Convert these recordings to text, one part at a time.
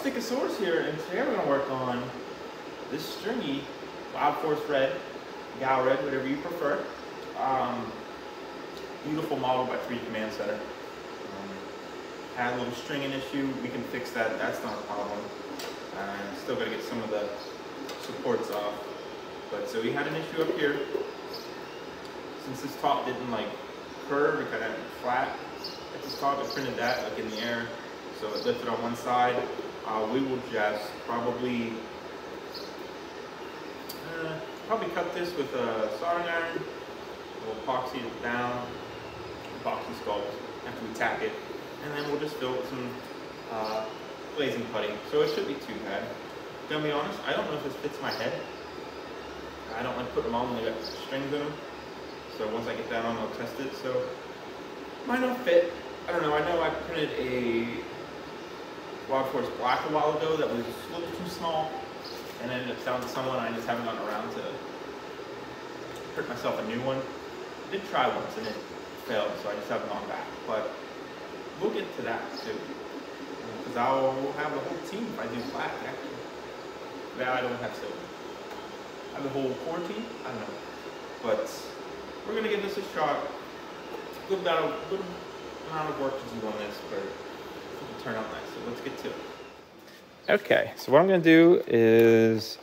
Stickosaurus here, and today we're going to work on this stringy Wildforce red, gal red, whatever you prefer. Beautiful model by 3 Command Center. Had a little stringing issue. We can fix that. That's not a problem. Still got to get some of the supports off. But so we had an issue up here. Since this top didn't like curve, it kind of flat at the top. I printed that like in the air, so it lifted on one side. We will just probably cut this with a soldering iron. We'll epoxy it down, epoxy sculpt after we tack it, and then we'll just fill it with some glazing putty. So it shouldn't be too bad. Gonna be honest, I don't know if this fits my head. I don't like putting them on when they got strings in them. So once I get that on, I'll test it. So might not fit. I don't know. I know I printed a Wildforce black a while ago that was a little too small, and I ended up selling to someone. I just haven't gotten around to print myself a new one. I did try once and it failed, so I just haven't gone back. But we'll get to that too, because I'll have the whole team if I do black. Actually, now I don't have silver. I have the whole core team. I don't know, but we're gonna give this a shot. Good amount of work to do on this, but it'll turn out nice. So let's get to it. Okay, so what I'm gonna do is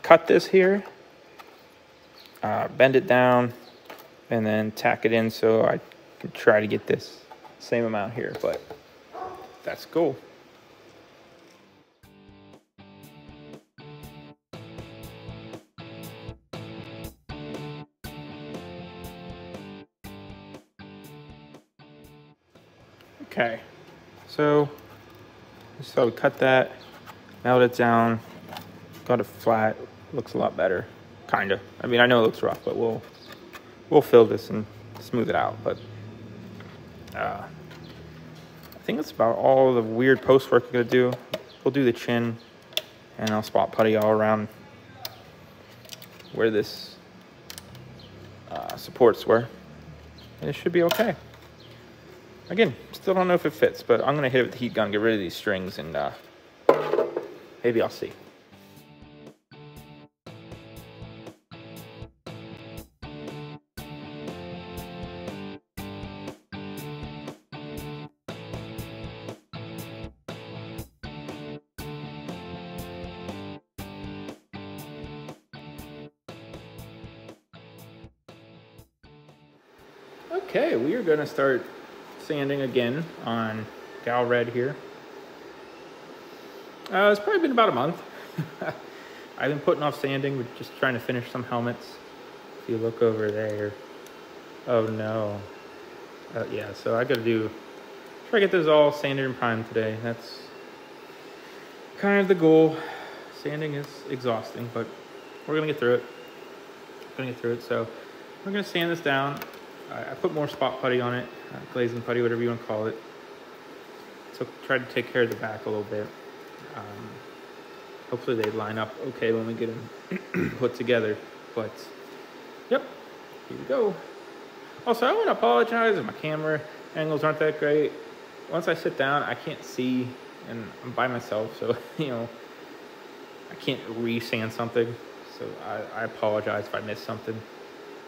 cut this here, bend it down, and then tack it in so I can try to get this same amount here, but that's cool. Okay, so we cut that, melt it down, got it flat, looks a lot better, kinda. I mean, I know it looks rough, but we'll fill this and smooth it out. But I think that's about all the weird post work we're gonna do. We'll do the chin, and I'll spot putty all around where this supports were, and it should be okay. Again, still don't know if it fits, but I'm gonna hit it with the heat gun, get rid of these strings, and maybe I'll see. Okay, we are gonna start sanding again on gal red here. It's probably been about a month. I've been putting off sanding. We're just trying to finish some helmets. If you look over there, oh no, yeah. So I got to try to get those all sanded and primed today. That's kind of the goal. Sanding is exhausting, but we're gonna get through it. So we're gonna sand this down. I put more spot putty on it, glazing putty, whatever you want to call it. So try to take care of the back a little bit. Hopefully they line up okay when we get them put together. But, yep, here we go. Also, I want to apologize if my camera angles aren't that great. Once I sit down, I can't see, and I'm by myself, so, you know, I can't re-sand something. So I apologize if I miss something.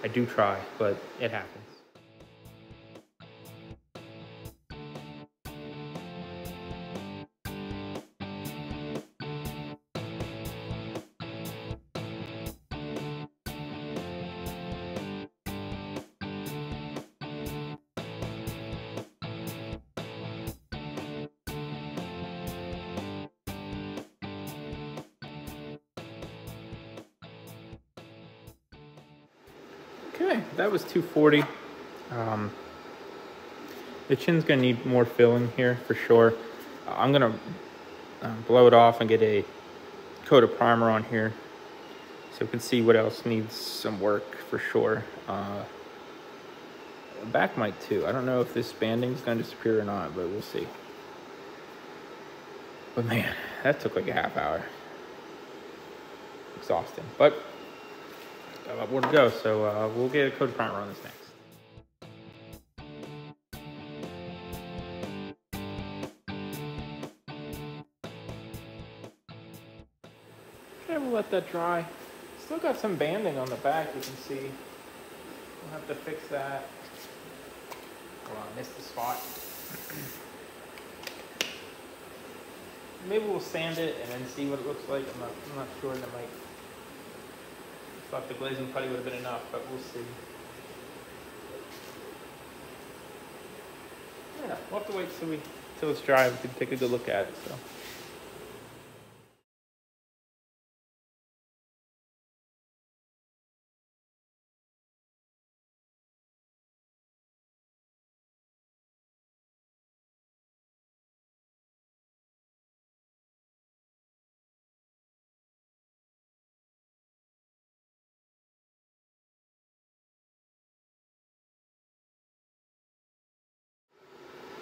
I do try, but it happens. Okay, that was 240. The chin's gonna need more filling here for sure. I'm gonna blow it off and get a coat of primer on here so we can see what else needs some work for sure. The back might too. I don't know if this banding's gonna disappear or not, but we'll see. But man, that took like a half hour. Exhausting, but got a lot more to go, so we'll get a coat of primer on this next. And we'll let that dry. Still got some banding on the back, you can see. We'll have to fix that. Hold on, I missed the spot. Maybe we'll sand it and then see what it looks like. I'm not sure. That might. I thought the glazing putty would have been enough, but we'll see. Yeah, we'll have to wait till it's dry. We can take a good look at it. So.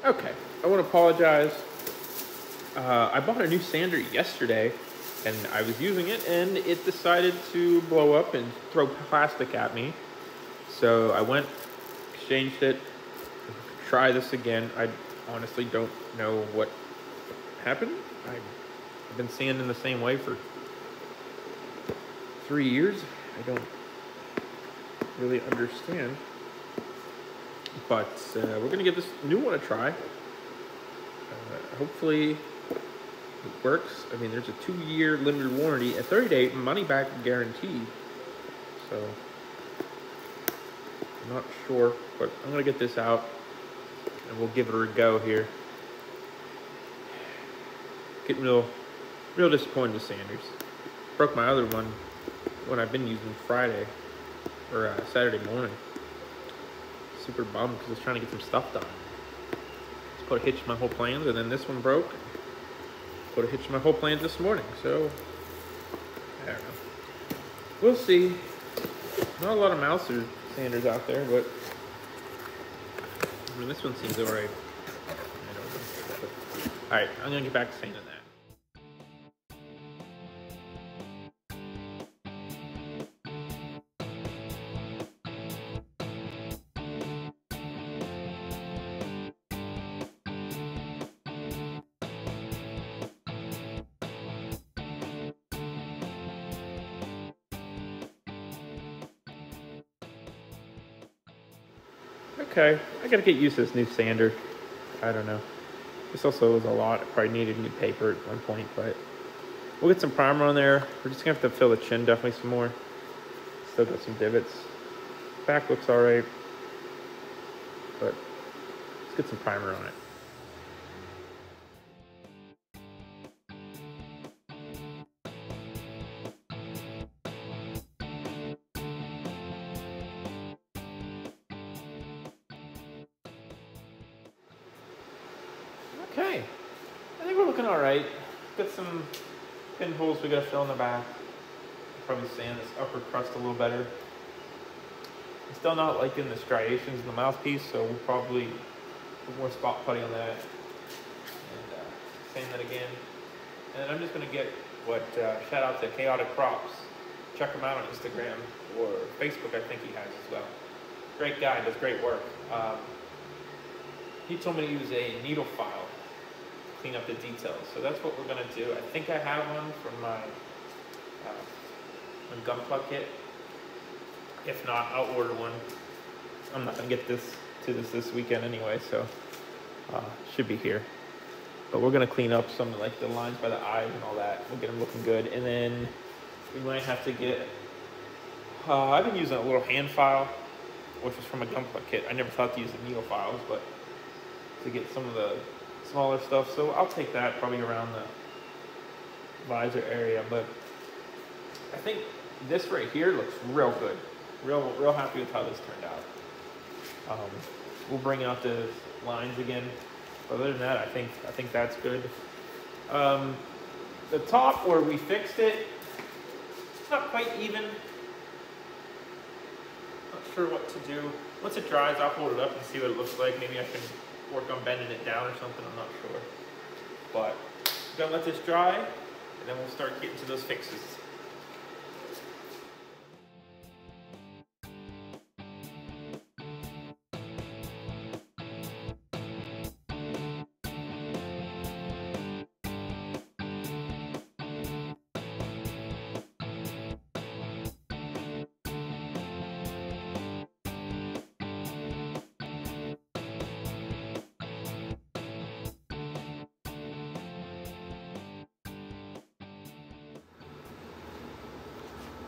Okay, I want to apologize. I bought a new sander yesterday, and I was using it, and it decided to blow up and throw plastic at me. So I went, exchanged it, try this again. I honestly don't know what happened. I've been sanding the same way for 3 years. I don't really understand. But we're going to give this new one a try. Hopefully it works. I mean, there's a 2-year limited warranty, a 30-day money-back guarantee. So I'm not sure, but I'm going to get this out, and we'll give it a go here. Getting real disappointed with Sanders. Broke my other one I've been using Friday, or Saturday morning. Super bummed because I was trying to get some stuff done. Just put a hitch in my whole plans, and then this one broke. Put a hitch in my whole plans this morning, so I don't know. We'll see. Not a lot of Mouser sanders out there, but I mean, this one seems alright. I don't know. Alright, I'm gonna get back to sanding that. Okay, I gotta get used to this new sander. I don't know. This also was a lot. I probably needed new paper at one point, but we'll get some primer on there. We're just gonna have to fill the chin definitely some more. Still got some divots. Back looks alright, but let's get some primer on it. Okay, I think we're looking all right. Got some pinholes we gotta fill in the back. Probably sand this upper crust a little better. I'm still not liking the striations in the mouthpiece, so we'll probably put more spot putty on that and sand that again. And then I'm just gonna get shout out to Chaotic Crops. Check him out on Instagram or Facebook. I think he has as well. Great guy, does great work. He told me to use a needle file to clean up the details. So that's what we're gonna do. I think I have one from my gun plug kit. If not, I'll order one. I'm not gonna get this weekend anyway, so should be here. But we're gonna clean up some of like the lines by the eyes and all that. We'll get them looking good, and then we might have to get. I've been using a little hand file, which was from a gun plug kit. I never thought to use the needle files, but to get some of the smaller stuff. So I'll take that probably around the visor area. But I think this right here looks real good. Real happy with how this turned out. We'll bring out the lines again. Other than that, I think that's good. The top where we fixed it, it's not quite even. Not sure what to do. Once it dries, I'll hold it up and see what it looks like. Maybe I can work on bending it down or something, I'm not sure. But I'm gonna let this dry, and then we'll start getting to those fixes.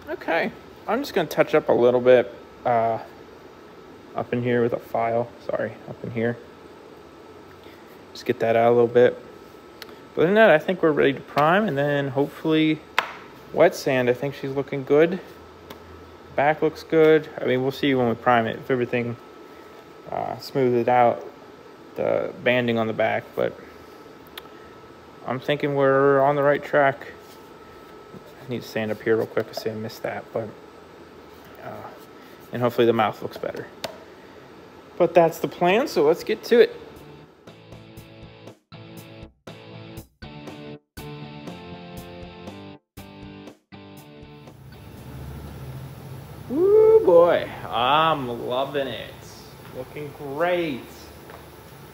Okay, I'm just gonna touch up a little bit up in here with a file. Sorry, up in here. Just get that out a little bit. But other than that, I think we're ready to prime, and then hopefully wet sand. I think she's looking good. Back looks good. I mean, we'll see when we prime it if everything smooths it out, the banding on the back. But I'm thinking we're on the right track. I need to sand up here real quick. I say I missed that, but and hopefully the mouth looks better. But that's the plan, so let's get to it. Woo boy, I'm loving it. Looking great.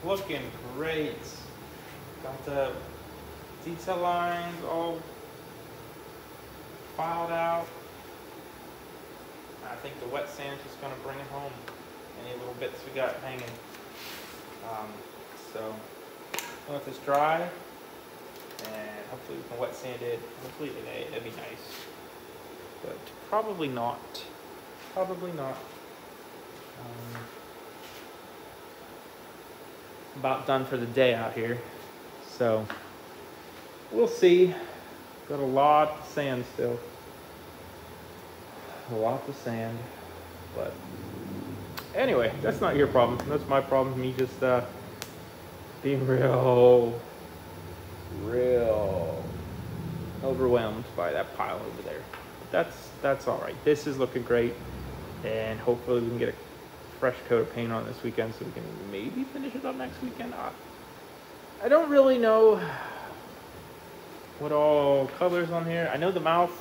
Looking great. Got the detail lines all filed out. I think the wet sand's just gonna bring it home. Any little bits we got hanging. So I'll let this dry, and hopefully we can wet sand it. Hopefully today, that'd be nice. But probably not. Probably not. About done for the day out here. So we'll see. Got a lot of sand still. A lot of sand. But anyway, that's not your problem. That's my problem. Me just being real overwhelmed by that pile over there. But that's all right. This is looking great, and hopefully we can get a fresh coat of paint on this weekend so we can maybe finish it up next weekend. I don't really know what all colors on here. I know the mouth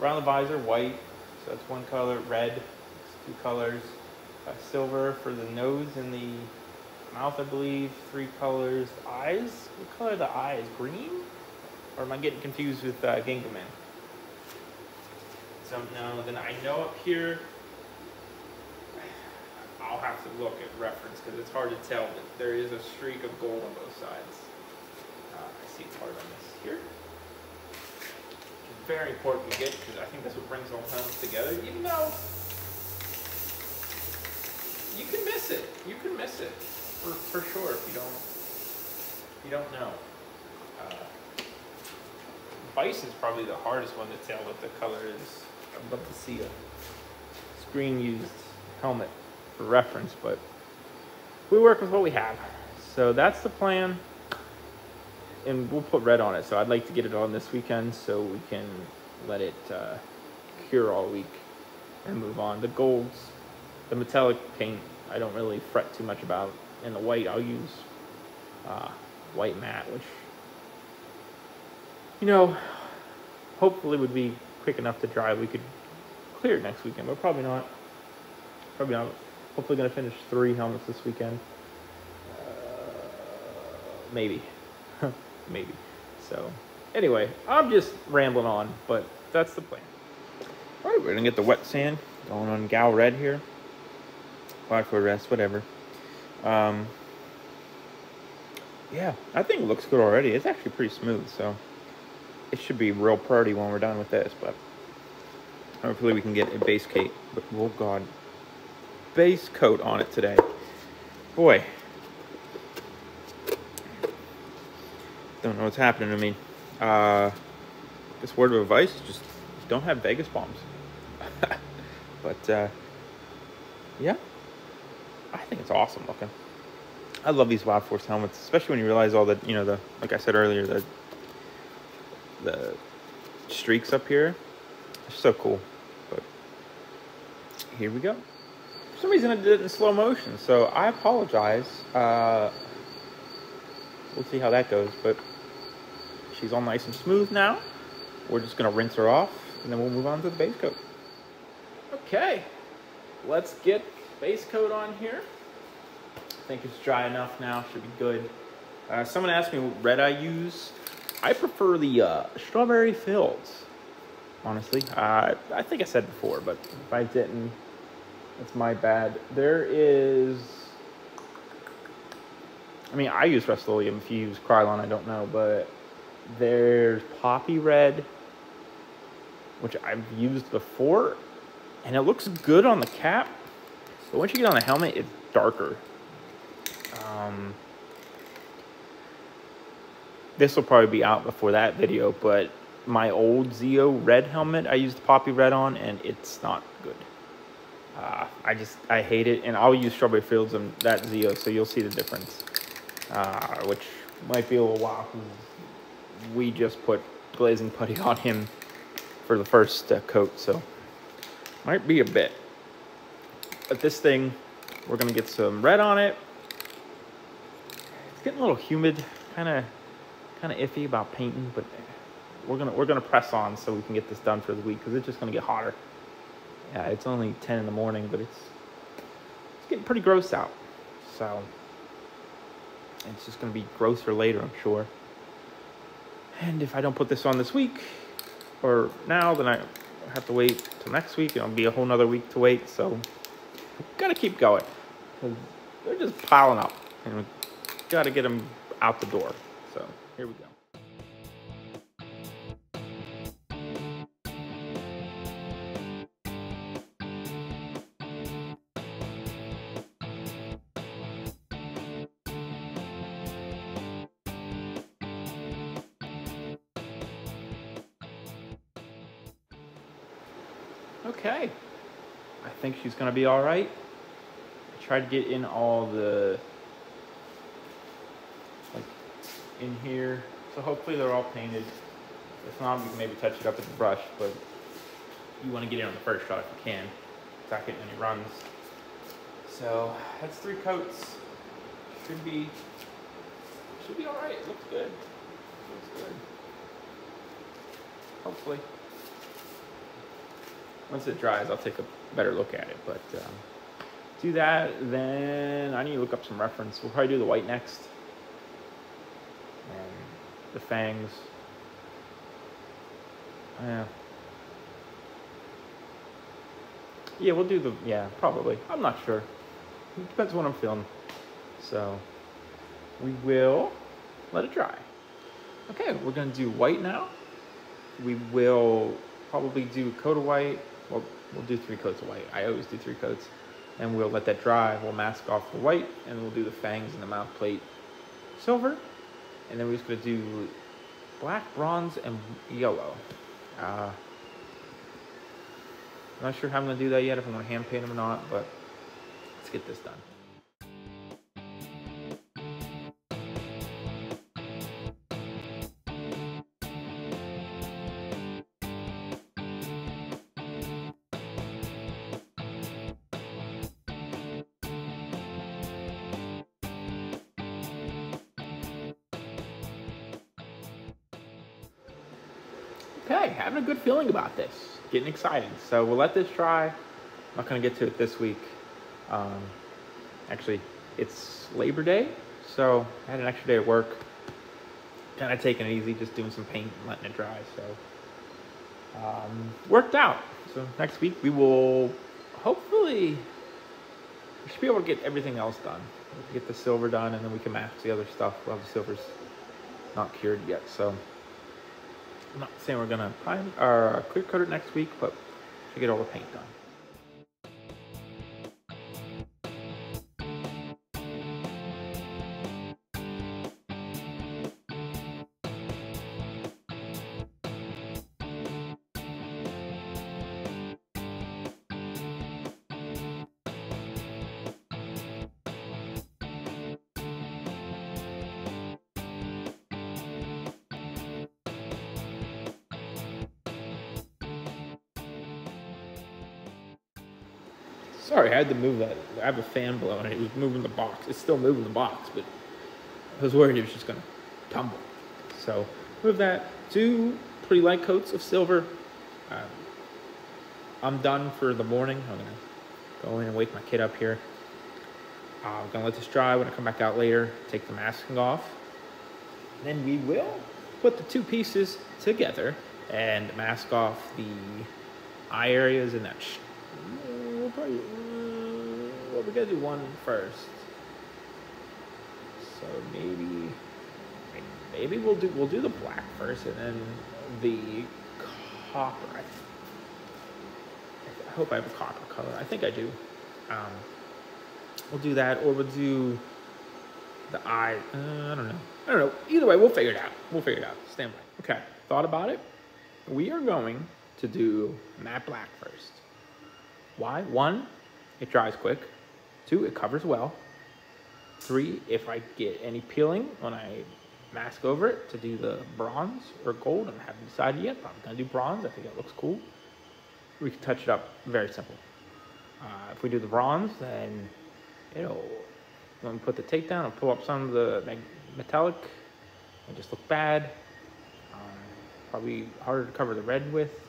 around the visor, white, so that's one color. Red, it's two colors. Silver for the nose and the mouth, I believe. 3 colors. Eyes, what color are the eyes? Green? Or am I getting confused with Gingaman? Don't know. Then I know up here, I'll have to look at reference because it's hard to tell, but there is a streak of gold on both sides. I see part on this here. It's very important to get because I think that's what brings all helmets together. Even though you can miss it, for sure if you don't know. Bison's probably the hardest one to tell what the color is. I'd love to see a screen-used helmet for reference, but we work with what we have. So that's the plan, and we'll put red on it. So I'd like to get it on this weekend so we can let it cure all week and move on. The golds, the metallic paint, I don't really fret too much about. And the white, I'll use white matte, which, you know, hopefully would be quick enough to dry. We could clear it next weekend, but probably not. Probably not. Hopefully going to finish 3 helmets this weekend. Maybe. Maybe. So, anyway, I'm just rambling on, but that's the plan. All right, we're going to get the wet sand going on Gal Red here. Wildforce rest, whatever. Yeah, I think it looks good already. It's actually pretty smooth, so it should be real pretty when we're done with this, but hopefully we can get a base coat. Oh God, base coat on it today. Boy, don't know what's happening to me. This word of advice, just don't have Vegas bombs. But yeah, I think it's awesome looking. I love these Wildforce helmets, especially when you realize all the, you know, like I said earlier, the streaks up here. It's so cool. But here we go. For some reason I did it in slow motion, so I apologize. We'll see how that goes, but she's all nice and smooth now. We're just gonna rinse her off, and then we'll move on to the base coat. Okay, let's get base coat on here. I think it's dry enough now, should be good. Someone asked me what red I use. I prefer the strawberry fields, honestly. I think I said before, but if I didn't, that's my bad. There is, I mean, I use Rust-Oleum. If you use Krylon, I don't know, but there's poppy red, which I've used before, and it looks good on the cap, but once you get on the helmet, it's darker. This will probably be out before that video, but my old Zeo red helmet I used Poppy Red on, and it's not good. I hate it, and I'll use Strawberry Fields and that Zeo, so you'll see the difference, which might be a little while, because we just put glazing putty on him for the first coat, so might be a bit. But this thing, we're gonna get some red on it. It's getting a little humid, kind of iffy about painting, but we're gonna press on so we can get this done for the week, because it's just gonna get hotter. Yeah, it's only 10 in the morning, but it's getting pretty gross out, so it's just gonna be grosser later, I'm sure. And if I don't put this on this week or now, then I have to wait till next week, and it'll be a whole nother week to wait. So gotta keep going, 'cause they're just piling up, and we gotta get them out the door. So here we go. Okay, I think she's gonna be all right. I tried to get in all the, like, in here, so hopefully they're all painted. If not, we can maybe touch it up with the brush, but you want to get in on the first shot if you can, without getting any runs. So that's 3 coats. Should be all right. It looks good. Looks good. Hopefully. Once it dries, I'll take a better look at it, but do that. Then I need to look up some reference. We'll probably do the white next, and the fangs. Yeah, we'll do the, probably. I'm not sure. It depends on what I'm feeling. So we will let it dry. Okay, we're gonna do white now. We will probably do a coat of white. Well, we'll do 3 coats of white. I always do 3 coats. And we'll let that dry. We'll mask off the white, and we'll do the fangs and the mouth plate silver. And then we're just gonna do black, bronze, and yellow. I'm not sure how I'm gonna do that yet, if I'm gonna hand paint them or not, but let's get this done. Okay, having a good feeling about this. Getting excited. So we'll let this dry. I'm not gonna get to it this week. Actually, it's Labor Day, so I had an extra day at work. Kind of taking it easy, just doing some paint and letting it dry. So worked out. So next week we will hopefully, we should be able to get everything else done. We'll get the silver done, and then we can mask the other stuff while the silver's not cured yet. So I'm not saying we're gonna prime or clear coat it next week, but to get all the paint done. Sorry, I had to move that. I have a fan blowing and it was moving the box. It's still moving the box, but I was worried it was just gonna tumble. So move that. 2 pretty light coats of silver. I'm done for the morning. I'm gonna go in and wake my kid up here. I'm gonna let this dry. When I come back out later, take the masking off. Then we will put the 2 pieces together and mask off the eye areas and that. We'll probably, well, we gotta do one first. So maybe we'll do the black first, and then the copper. I I hope I have a copper color. I think I do. We'll do that, or we'll do the eye. I don't know. Either way, we'll figure it out. Stand by. Okay, thought about it. We are going to do matte black first. Why? 1, it dries quick. 2, it covers well. 3, if I get any peeling when I mask over it, to do the bronze or gold. I haven't decided yet. Probably gonna do bronze. I think it looks cool. We can touch it up. Very simple. If we do the bronze, then when we put the tape down, I'll pull up some of the metallic and just look bad. Probably harder to cover the red with.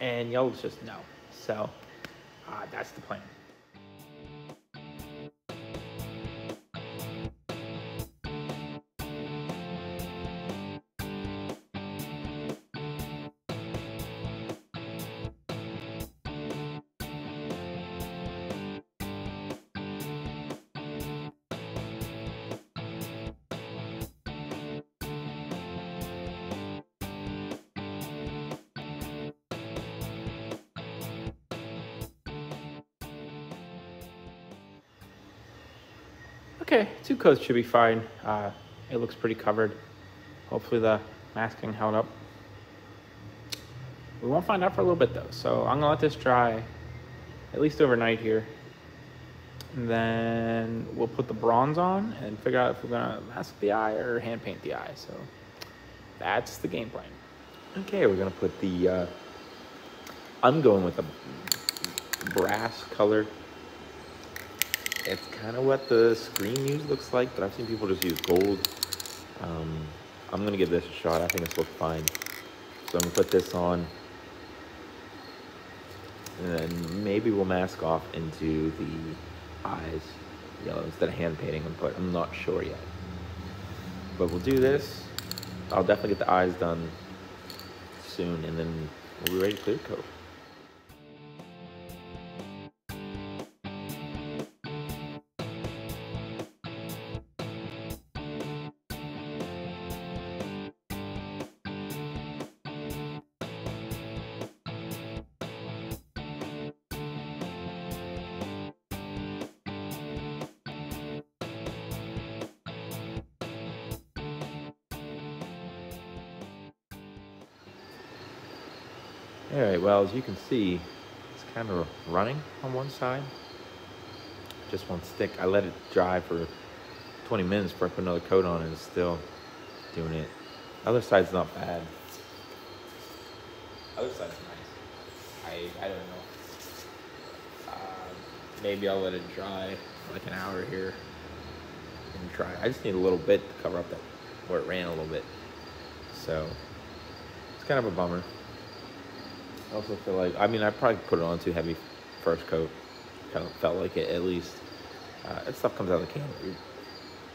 And yellow's just no. So that's the plan. Okay, 2 coats should be fine. It looks pretty covered. Hopefully the masking held up. We won't find out for a little bit though, so I'm gonna let this dry at least overnight here. And then we'll put the bronze on and figure out if we're gonna mask the eye or hand paint the eye. So that's the game plan. Okay, we're gonna put the, I'm going with a brass color. It's kind of what the screen used looks like, but I've seen people just use gold. I'm gonna give this a shot. I think this looks fine. So I'm gonna put this on, and then maybe we'll mask off into the eyes yellow instead of hand painting them, but I'm not sure yet. But we'll do this. I'll definitely get the eyes done soon, and then we'll be ready to clear coat. All right, well, as you can see, it's kind of running on one side. Just won't stick. I let it dry for 20 minutes before I put another coat on, and it's still doing it. Other side's not bad. Other side's nice. I don't know. Maybe I'll let it dry like an hour here and try. I just need a little bit to cover up that where it ran a little bit. So it's kind of a bummer. I also feel like, I mean, I probably put it on too heavy first coat. Kind of felt like it, at least. That stuff comes out of the can,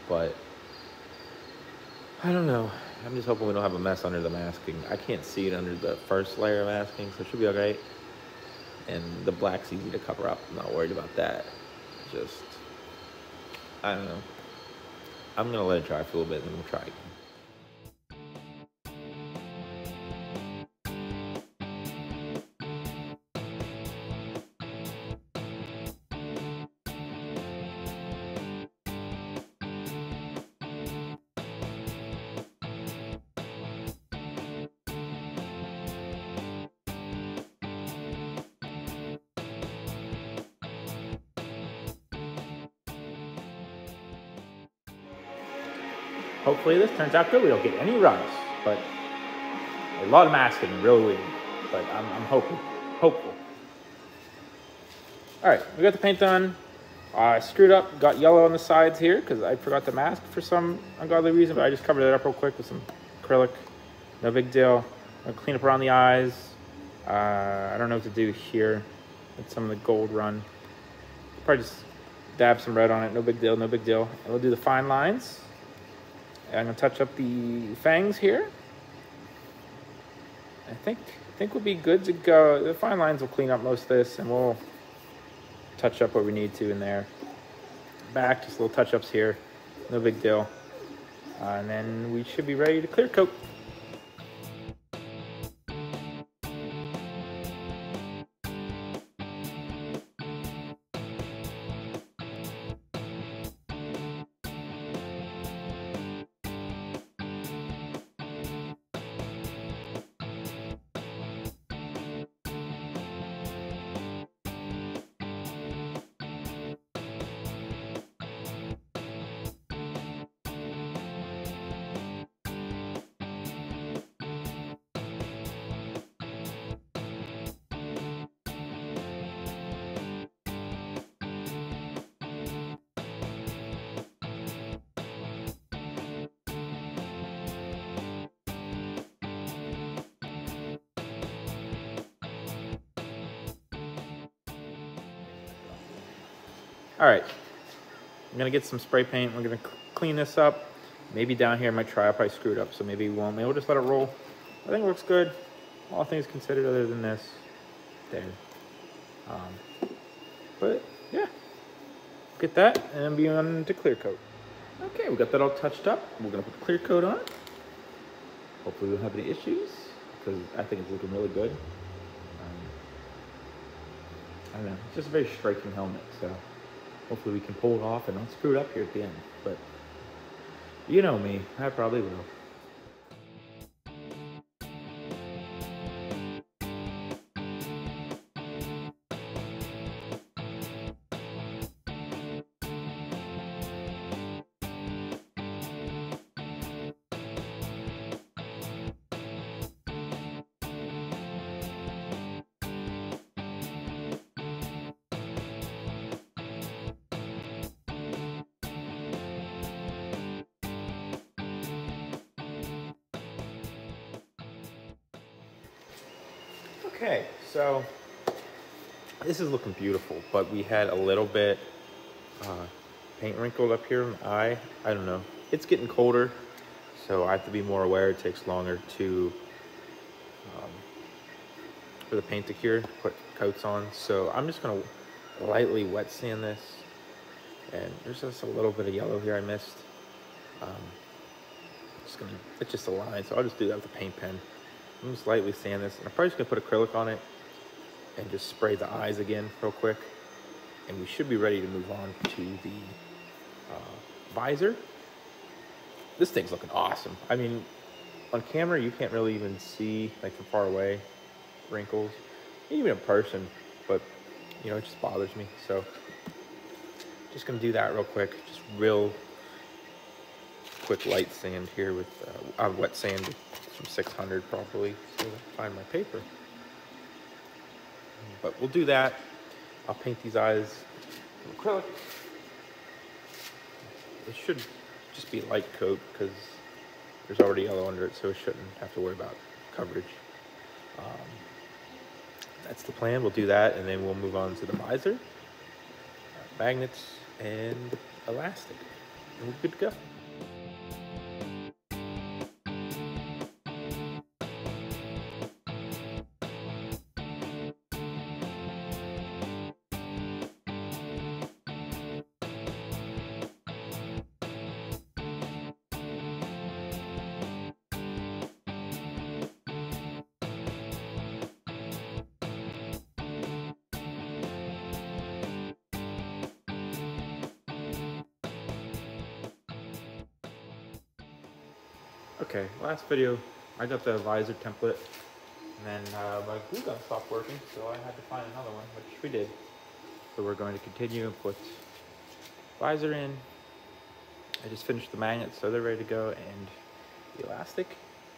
but I don't know. I'm just hoping we don't have a mess under the masking. I can't see it under the first layer of masking, so it should be okay. And the black's easy to cover up. I'm not worried about that. Just, I don't know. I'm gonna let it dry for a little bit, and then we'll try again. Hopefully this turns out good. We don't get any rust, but a lot of masking, really weird. But I'm hopeful. All right, we got the paint done. I screwed up, got yellow on the sides here because I forgot to mask for some ungodly reason, but I just covered it up real quick with some acrylic. No big deal. I'm gonna clean up around the eyes. I don't know what to do here. Let some of the gold run. Probably just dab some red on it. No big deal, no big deal. And we'll do the fine lines. I'm gonna touch up the fangs here. I think we'll be good to go. The fine lines will clean up most of this, and we'll touch up what we need to in there. Back, just little touch-ups here. No big deal. And then we should be ready to clear coat. All right, I'm gonna get some spray paint. We're gonna clean this up. Maybe down here, I might try. I probably screwed up, so maybe we won't. Maybe we'll just let it roll. I think it looks good. All things considered, other than this, there. But yeah, get that and then be on to clear coat. Okay, we got that all touched up. We're gonna put clear coat on. Hopefully we don't have any issues because I think it's looking really good. I don't know, it's just a very striking helmet, so hopefully we can pull it off and not screw it up here at the end. But you know me, I probably will. Okay, so this is looking beautiful, but we had a little bit paint wrinkled up here in the eye. I don't know. It's getting colder, so I have to be more aware. It takes longer to for the paint to cure, put coats on. So I'm just gonna lightly wet sand this, and there's just a little bit of yellow here I missed. It's just a line, so I'll just do that with a paint pen. I'm just lightly sand this, and I'm probably just gonna put acrylic on it and just spray the eyes again real quick. And we should be ready to move on to the visor. This thing's looking awesome. I mean, on camera, you can't really even see, like from far away, wrinkles, even in person, but you know, it just bothers me. So just gonna do that real quick, just real quick light sand here with wet sand from 600 probably, so I find my paper. But we'll do that. I'll paint these eyes with acrylic. It should just be a light coat because there's already yellow under it, so it shouldn't have to worry about coverage. That's the plan. We'll do that, and then we'll move on to the visor, magnets, and elastic, and we're good to go. Okay, last video, I got the visor template, and then my glue gun stopped working, so I had to find another one, which we did. So we're going to continue and put visor in. I just finished the magnets, so they're ready to go, and the elastic,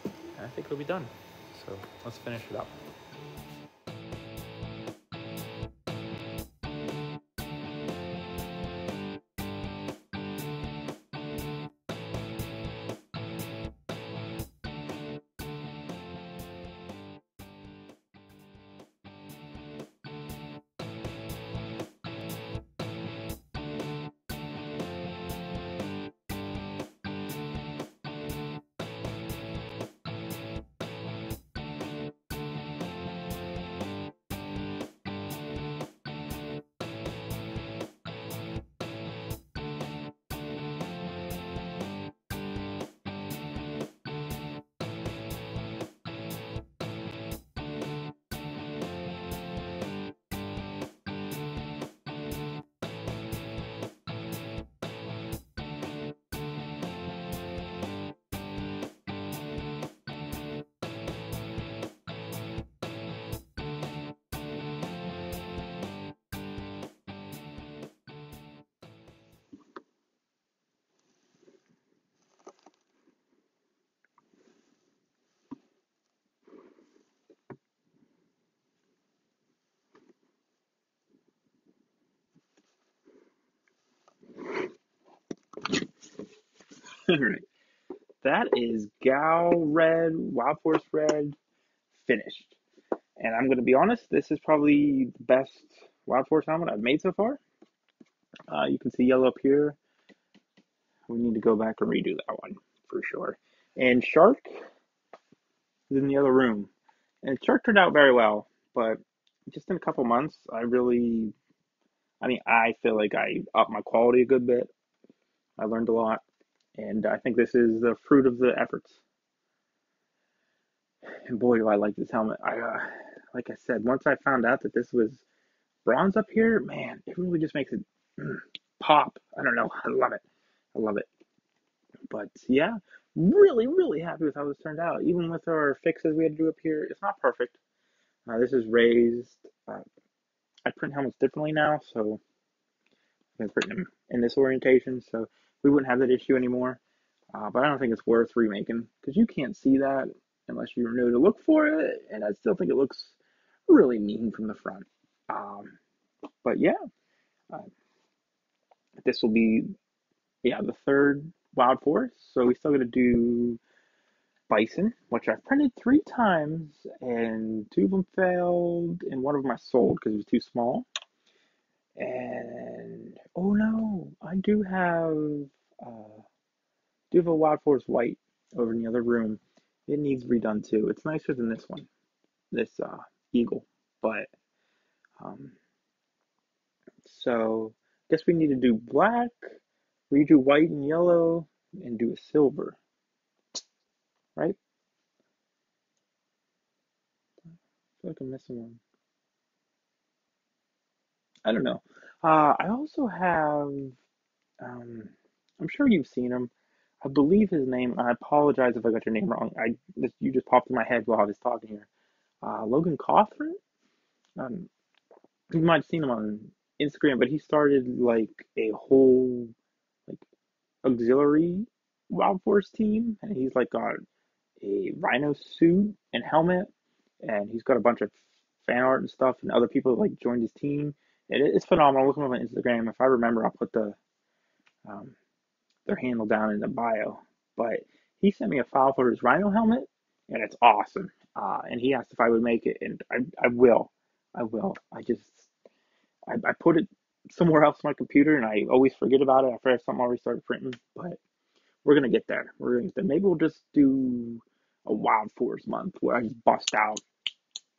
and I think it'll be done. So let's finish it up. All right, that is Gal Red, Wildforce Red, finished. And I'm going to be honest, this is probably the best Wildforce helmet I've made so far. You can see yellow up here. We need to go back and redo that one for sure. And Shark is in the other room. And Shark turned out very well, but just in a couple months, I feel like I upped my quality a good bit. I learned a lot, and I think this is the fruit of the efforts. And boy, do I like this helmet. Like I said, once I found out that this was bronze up here, man, it really just makes it pop. I don't know. I love it. I love it. But yeah, really, really happy with how this turned out. Even with our fixes we had to do up here, it's not perfect. This is raised. I print helmets differently now, so I'm printing them in this orientation, so we wouldn't have that issue anymore. But I don't think it's worth remaking because you can't see that unless you know to look for it, and I still think it looks really mean from the front. Um, but yeah, uh, this will be the third Wildforce, so we still got to do Bison, which I've printed 3 times, and 2 of them failed, and 1 of them I sold because it was too small. And oh no, I do have a Wildforce white over in the other room. It needs redone too. It's nicer than this one, this eagle, but um, so I guess we need to do black, redo white and yellow, and do a silver, right? I feel like I'm missing one. I don't know. I also have. Um, I'm sure you've seen him. I believe his name. I apologize if I got your name wrong. You just popped in my head while I was talking here. Logan Cothran. Um, you might have seen him on Instagram, but he started like a whole like auxiliary Wild Force team, and he's like got a rhino suit and helmet, and he's got a bunch of fan art and stuff, and other people like joined his team. It's phenomenal. Look him up on Instagram. If I remember, I'll put um, their handle down in the bio. But he sent me a file for his rhino helmet, and it's awesome. And he asked if I would make it, and I will. I will. I put it somewhere else on my computer, and I always forget about it after I have something already started printing. But we're gonna get there. We're gonna get there. Maybe we'll just do a Wild Force month where I just bust out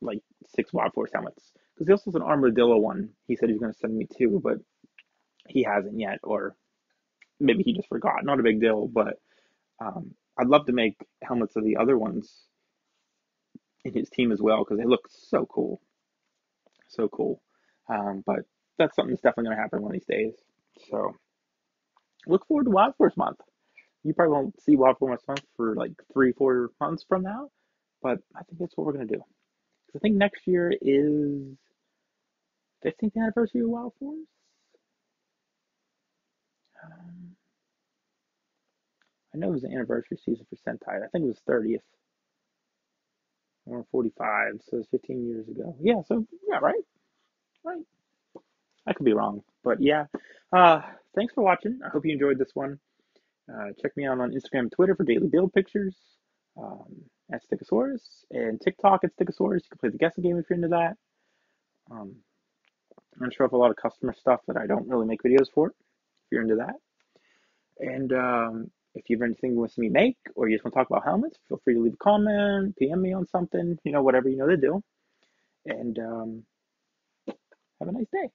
like 6 Wild Force helmets. Because he also has an Armadillo one. He said he's gonna send me 2, but he hasn't yet, or maybe he just forgot. Not a big deal, but I'd love to make helmets of the other ones in his team as well because they look so cool, so cool. But that's something that's definitely going to happen one of these days. So look forward to Wild Force Month. You probably won't see Wild Force Month for like 3, 4 months from now, but I think that's what we're going to do. Because I think next year is 15th anniversary of Wild Force. Um, I know it was the anniversary season for Sentai. I think it was 30th or 45, so it was 15 years ago. Yeah, so yeah, right, right. I could be wrong, but yeah. Uh, Thanks for watching. I hope you enjoyed this one. Check me out on Instagram and Twitter for daily build pictures at Stickosaurus, and TikTok at Stickosaurus. You can play the guessing game if you're into that. Um, I'm going to show up a lot of customer stuff that I don't really make videos for, if you're into that. And if you have anything you want to see me make, or you just want to talk about helmets, feel free to leave a comment, PM me on something, whatever you know to do. And have a nice day.